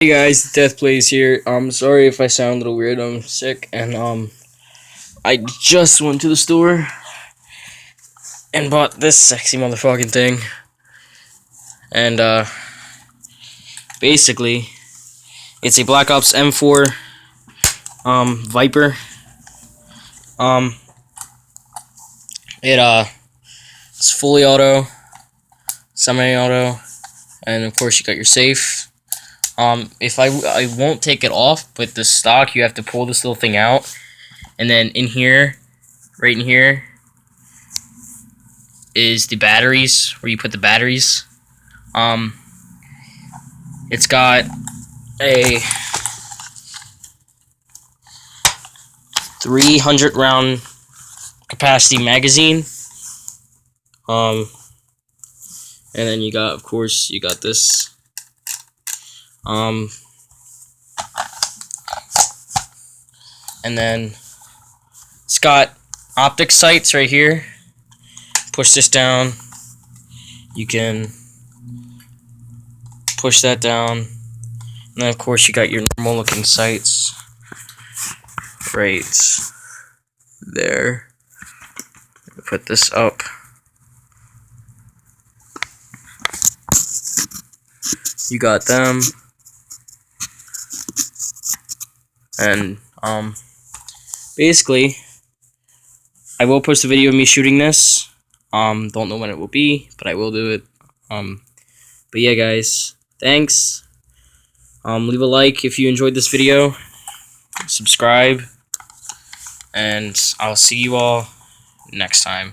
Hey guys, Death Plays here. Sorry if I sound a little weird. I'm sick, and I just went to the store and bought this sexy motherfucking thing. And basically, it's a Black Ops M4 Viper. Um, it's fully auto, semi-auto, and of course you got your safe. If I won't take it off, but the stock, you have to pull this little thing out, and then in here, right in here, is the batteries, where you put the batteries. It's got a 300 round capacity magazine. And then you got, of course, you got this. And then it's got optic sights right here. Push this down. You can push that down. And then, of course, you got your normal looking sights right there. Put this up. You got them. And basically, I will post a video of me shooting this. Don't know when it will be, but I will do it. But yeah, guys, thanks. Leave a like if you enjoyed this video. Subscribe, and I'll see you all next time.